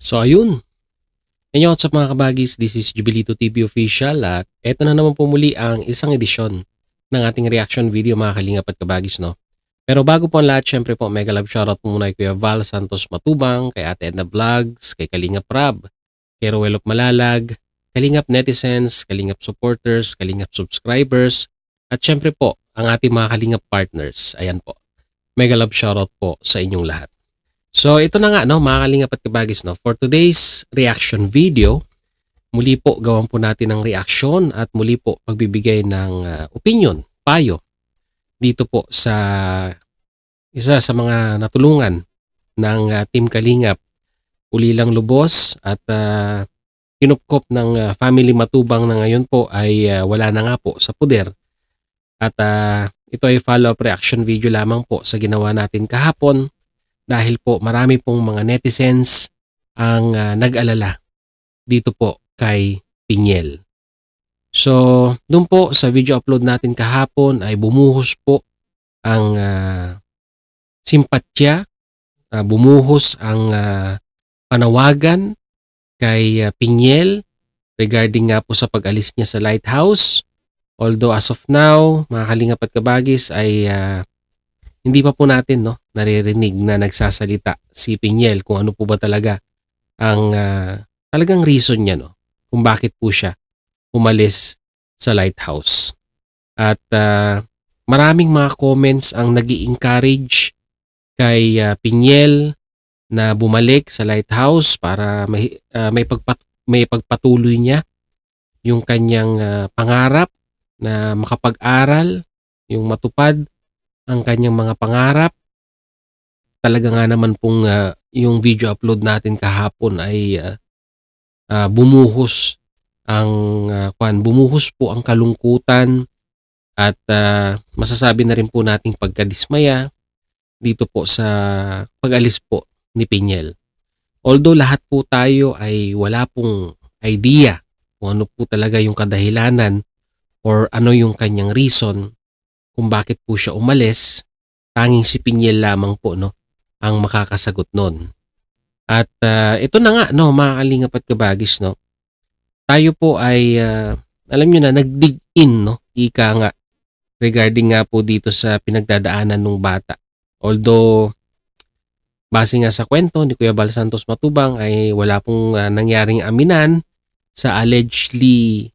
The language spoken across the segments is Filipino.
So ayun, inyo sa mga kabagis, this is Jubilito TV Official at eto na naman po muli ang isang edisyon ng ating reaction video mga kalingap at kabagis, no? Pero bago po ang lahat, syempre po mega love shoutout po muna kay Kuya Val Santos Matubang, kay Ate Edna Vlogs, kay Kalingap Rab, kay Roel of Malalag, Kalingap Netizens, Kalingap Supporters, Kalingap Subscribers, at syempre po ang ating mga Kalingap Partners. Ayan po, mega love shoutout po sa inyong lahat. So ito na nga, no, mga kalingap at kabagis, no, for today's reaction video, muli po gawan po natin ng reaction at muli po pagbibigay ng opinion, payo dito po sa isa sa mga natulungan ng Team Kalingap, Ulilang Lubos, at kinupkop ng family Matubang na ngayon po ay wala na nga po sa puder. At ito ay follow-up reaction video lamang po sa ginawa natin kahapon, dahil po marami pong mga netizens ang nag-alala dito po kay Piñel. So, doon po sa video upload natin kahapon ay bumuhos po ang simpatya, bumuhos ang panawagan kay Piñel regarding nga po sa pag-alis niya sa lighthouse. Although as of now, mga kalingap at kabagis ay hindi pa po natin, no, naririnig na nagsasalita si Piñel kung ano po ba talaga ang talagang reason niya, no, kung bakit po siya umalis sa lighthouse. At maraming mga comments ang nag-i-encourage kay Piñel na bumalik sa lighthouse para may pagpatuloy niya yung kanyang pangarap na makapag-aral, yung matupad ang kanyang mga pangarap. Talaga nga naman pong yung video upload natin kahapon ay bumuhos po ang kalungkutan at masasabi na rin po nating pagkadismaya dito po sa pag-alis po ni Piñel. Although lahat po tayo ay wala pong idea kung ano po talaga yung kadahilanan or ano yung kanyang reason kung bakit po siya umalis, tanging si Piñel lamang po, no, ang makakasagot nun. At ito na nga, no, mga kalingap at kabagis, no, tayo po ay alam nyo na, nag-dig in, no, ika nga, regarding nga po dito sa pinagdadaanan ng bata. Although base nga sa kwento ni Kuya Val Santos Matubang ay wala pong nangyaring aminan sa allegedly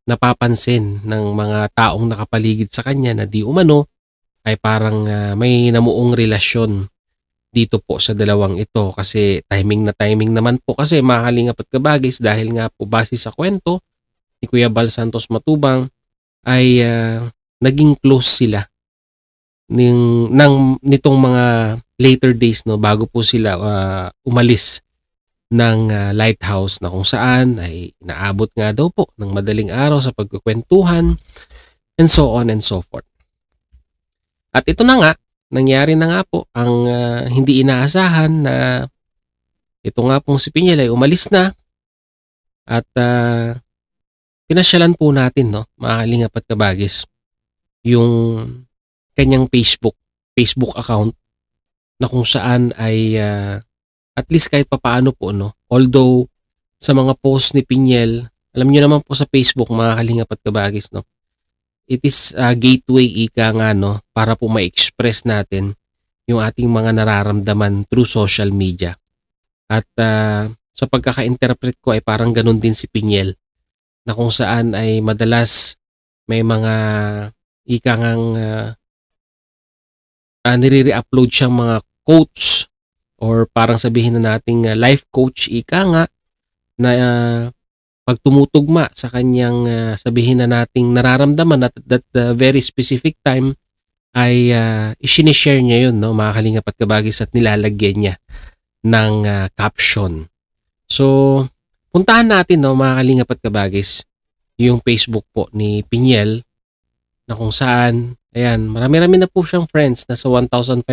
napapansin ng mga taong nakapaligid sa kanya na di umano ay parang may namuong relasyon dito po sa dalawang ito, kasi timing naman po kasi mga kalingap at kabagis, dahil nga po base sa kwento ni Kuya Val Santos Matubang ay naging close sila nitong mga later days, no, bago po sila umalis ng lighthouse, na kung saan ay naabot nga daw po ng madaling araw sa pagkukwentuhan and so on and so forth. At ito na nga, nangyari na nga po ang hindi inaasahan, na ito nga pong si Piñel ay umalis na at pinasyalan po natin, no, mga kalingap at kabagis, yung kanyang Facebook account, na kung saan ay at least kahit papaano po, no, although sa mga post ni Piñel, alam niyo naman po sa Facebook, mga kalingap at kabagis, no, it is a gateway ika nga, no, para po ma-express natin yung ating mga nararamdaman through social media. At sa pagkaka-interpret ko ay parang ganun din si Piñel, na kung saan ay madalas may mga ika ngang nire-upload siyang mga quotes, or parang sabihin na nating life coach ika nga, na pag tumutugma sa kanyang sabihin na nating nararamdaman at that very specific time ay isinishare niya yun, no, mga kalingap at kabagis, at nilalagyan niya ng caption. So puntahan natin, no, mga kalingap at kabagis, yung Facebook po ni Piñel, na kung saan ayan, marami-rami na po siyang friends, nasa 1,500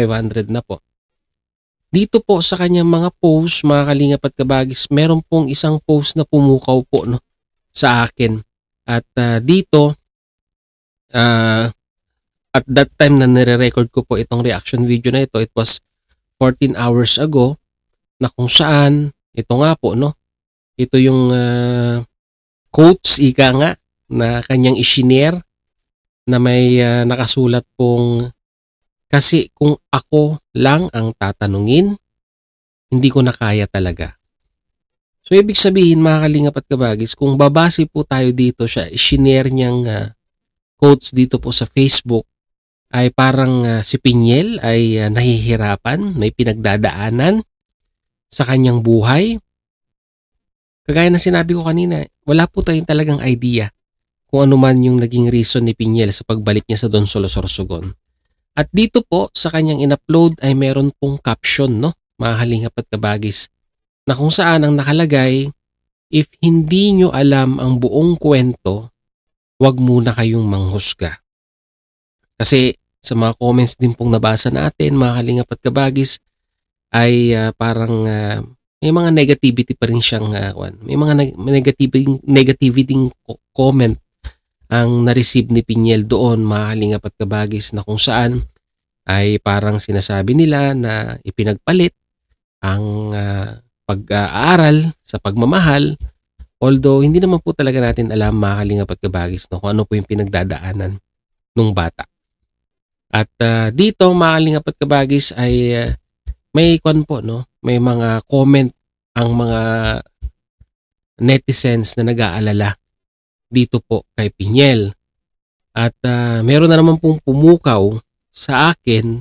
na po. Dito po sa kanyang mga posts, mga kalingap at kabagis, meron pong isang post na pumukaw po, no, sa akin. At dito, at that time na nire-record ko po itong reaction video na ito, it was 14 hours ago, na kung saan, ito nga po, no? Ito yung quotes, ika nga, na kanyang ishinare na may nakasulat pong, kasi kung ako lang ang tatanungin, hindi ko na kaya talaga. So, ibig sabihin, mga kalingap at kabagis, kung babase po tayo dito siya, ishinare niyang quotes dito po sa Facebook, ay parang si Piñel ay nahihirapan, may pinagdadaanan sa kanyang buhay. Kagaya na sinabi ko kanina, wala po tayong talagang idea kung ano man yung naging reason ni Piñel sa pagbalik niya sa Don Solo Sorsogon. At dito po sa kanyang in-upload ay meron pong caption, no, mga kalingap at kabagis, na kung saan ang nakalagay, if hindi nyo alam ang buong kwento, wag muna kayong manghusga. Kasi sa mga comments din pong nabasa natin, mga kalingap at kabagis, ay parang may mga negativity pa rin siyang may mga negativity comment ang na-receive ni Piñel doon, mga kalingap at kabagis, na kung saan ay parang sinasabi nila na ipinagpalit ang pag-aaral sa pagmamahal, although hindi naman po talaga natin alam, mga kalingap at kabagis, no, kung ano po yung pinagdadaanan nung bata. At dito, mga kalingap at kabagis, ay may may mga comment ang mga netizens na nag-aalala dito po kay Piñel. At meron na naman pong pumukaw sa akin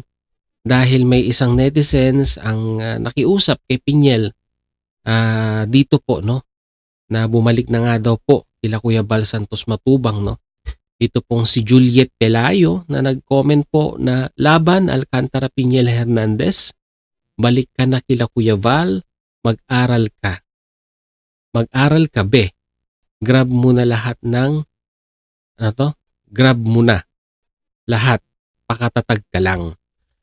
dahil may isang netizens ang nakiusap kay Piñel dito po, no, na bumalik na nga daw po kila Kuya Val Santos Matubang, no. Ito pong si Juliet Pelayo na nag-comment po na laban Alcantara Piñel Hernandez, balik ka na kila Kuya Val, mag-aral ka. Mag-aral ka, be. Grab mo na lahat ng, grab mo na lahat. Pakatatag ka lang.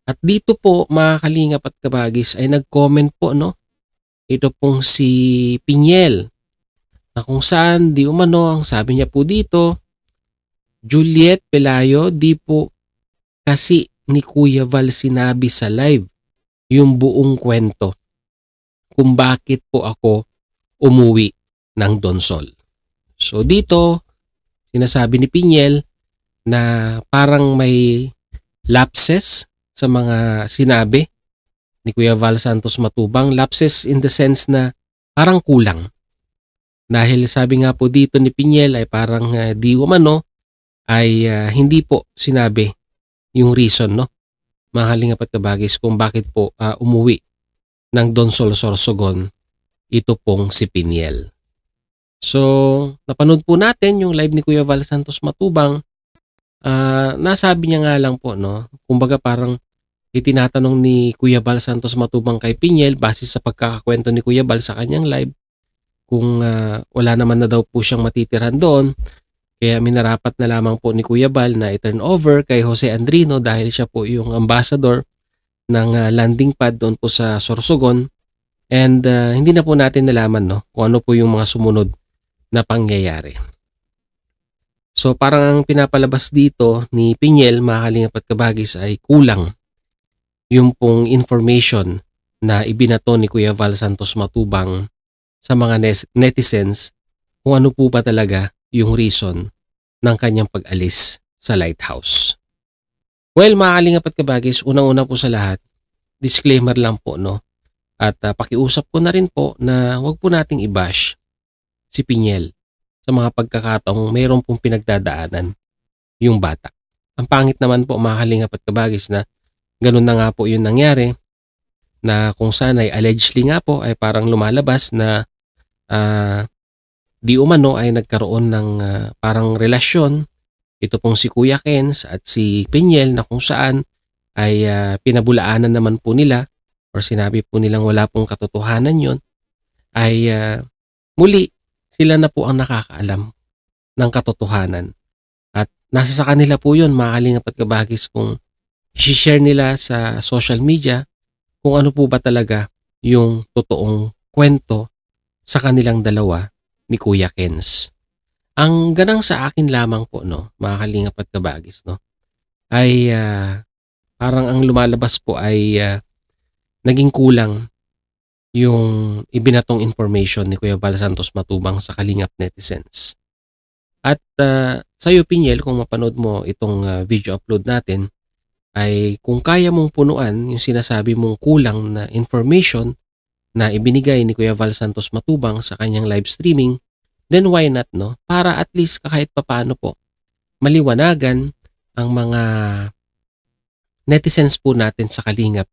At dito po, mga kalingap at kabagis, ay nag-comment po, no? Ito pong si Piñel, na kung saan, di umano, ang sabi niya po dito, Juliet Pelayo, di po kasi ni Kuya Val sinabi sa live yung buong kwento kung bakit po ako umuwi ng Donsol. So dito, sinasabi ni Piñel na parang may lapses sa mga sinabi ni Kuya Val Santos Matubang. Lapses in the sense na parang kulang. Dahil sabi nga po dito ni Piñel ay parang di umano ay hindi po sinabi yung reason, no, mga kalingap at kabagis, kung bakit po umuwi ng Donsol Sorsogon ito pong si Piñel. So, napanood po natin yung live ni Kuya Val Santos Matubang. Nasabi niya nga lang po, no, kumbaga parang itinatanong ni Kuya Val Santos Matubang kay Piñel base sa pagkakakwento ni Kuya Val sa kanyang live kung wala naman na daw po siyang matitiran doon. Kaya minarapat na lamang po ni Kuya Val na i-turn over kay Jose Andrino dahil siya po yung ambassador ng landing pad doon po sa Sorsogon. And hindi na po natin nalaman, no, kung ano po yung mga sumunod na pangyayari. So parang ang pinapalabas dito ni Piñel, mga kalingap at kabagis, ay kulang yung pong information na ibinato ni Kuya Val Santos Matubang sa mga netizens kung ano po ba talaga yung reason ng kanyang pag-alis sa lighthouse. Well, mga kalingap at kabagis, unang-una po sa lahat, disclaimer lang po, no? At pakiusap ko na rin po na huwag po nating i-bash si Piñel sa mga pagkakataong mayroon pong pinagdadaanan yung bata. Ang pangit naman po, mga kalingap at kabagis, na ganun na nga po yung nangyari, na kung saan ay allegedly nga po ay parang lumalabas na di umano ay nagkaroon ng parang relasyon ito pong si Kuya Kens at si Piñel, na kung saan ay pinabulaanan naman po nila or sinabi po nilang wala pong katotohanan yon, ay muli sila na po ang nakakaalam ng katotohanan. At nasa sa kanila po yun, mga kalingap at kabagis, kung i-share nila sa social media kung ano po ba talaga yung totoong kwento sa kanilang dalawa ni Kuya Kens. Ang ganang sa akin lamang po, no, mga kalingap at kabagis, no, ay parang ang lumalabas po ay naging kulang yung ibinatong information ni Kuya Val Santos Matubang sa Kalingap netizens. At sa iyo, Pinyel, kung mapanood mo itong video upload natin, ay kung kaya mong punuan yung sinasabi mong kulang na information na ibinigay ni Kuya Val Santos Matubang sa kanyang live streaming, then why not, no? Para at least kahit papaano po maliwanagan ang mga netizens po natin sa Kalingap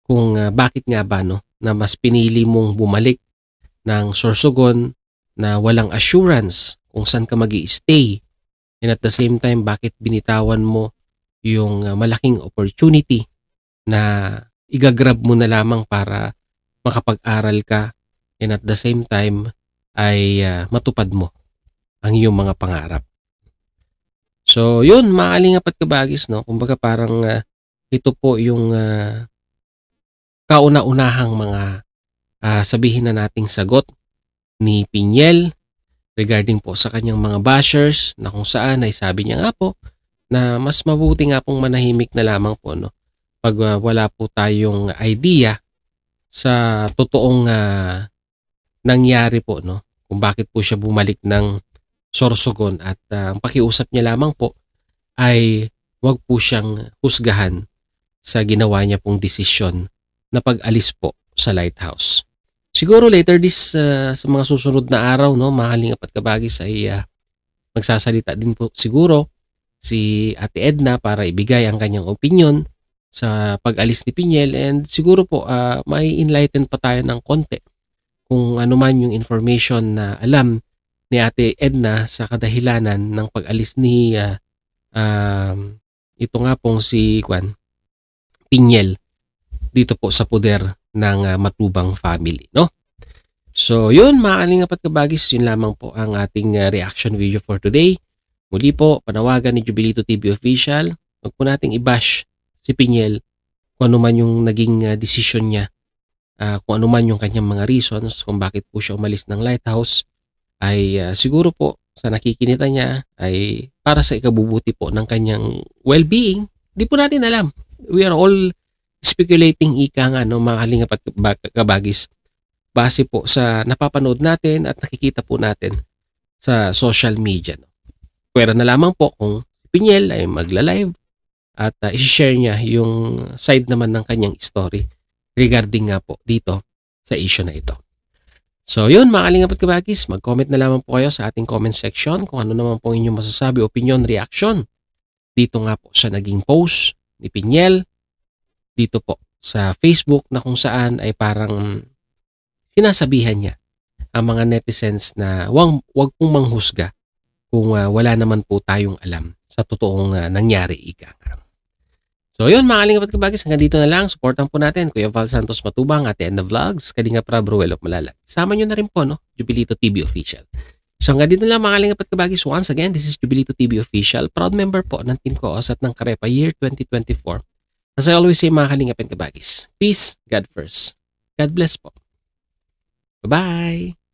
kung bakit nga ba, no, na mas pinili mong bumalik ng Sorsogon na walang assurance kung saan ka magi-stay, and at the same time bakit binitawan mo yung malaking opportunity na igagrab mo na lamang para makapag-aral ka, and at the same time ay matupad mo ang iyong mga pangarap. So yun, mga Kalingap at Kabagis, no? Kumbaga parang ito po yung kauna-unahang mga sabihin na nating sagot ni Pinyel regarding po sa kanyang mga bashers, na kung saan ay sabi niya nga po na mas mabuti nga pong manahimik na lamang po, no, pag wala po tayong idea sa totoong nangyari po, no, kung bakit po siya bumalik ng Sorsogon, at ang pakiusap niya lamang po ay wag po siyang husgahan sa ginawa niya pong desisyon na pag-alis po sa Lighthouse. Siguro later this sa mga susunod na araw, no, mga Kalingap at Kabagis, ay magsasalita din po siguro si Ate Edna para ibigay ang kanyang opinion sa pag-alis ni Pinyel, and siguro po may enlighten pa tayo ng konti kung ano man yung information na alam ni Ate Edna sa kadahilanan ng pag-alis ni ito nga pong si Pinyel dito po sa poder ng Matubang family, no? So yun, mga Kalingap at Kabagis, yun lamang po ang ating reaction video for today. Muli po, panawagan ni Jubilito TV Official, wag po nating i-bash si Pinyel kung ano man yung naging desisyon niya, kung ano man yung kanyang mga reasons kung bakit po siya umalis ng Lighthouse, ay siguro po sa nakikinita niya ay para sa ikabubuti po ng kanyang well-being. Di po natin alam. We are all speculating, ika nga, no, mga Kalingap at Kabagis, base po sa napapanood natin at nakikita po natin sa social media, no. Pwera na lamang po kung si Pinyel ay magla-live at i-share niya yung side naman ng kanyang story regarding nga po dito sa issue na ito. So yun, mga Kalingap at Kabagis, mag-comment na lamang po kayo sa ating comment section kung ano naman po inyong masasabi, opinion, reaction dito nga po sa naging post ni Pinyel dito po sa Facebook, na kung saan ay parang sinasabihan niya ang mga netizens na wag pong manghusga kung wala naman po tayong alam sa totoong nangyari, ika. So yun, mga Kalingap at Kabagis, hanggang dito na lang. Supportan po natin Kuya Val Santos Matubang, Ate Edna Vlogs, Kalingap Rob Ruel of Malalag. Sama nyo na rin po, no, Jubilito TV Official. So hanggang dito na lang, mga Kalingap at Kabagis. Once again, this is Jubilito TV Official, proud member po ng Team Koos at ng Karepa Year 2024. As I always say, mga Kalingap at Kabagis, peace, God first. God bless po. Bye-bye!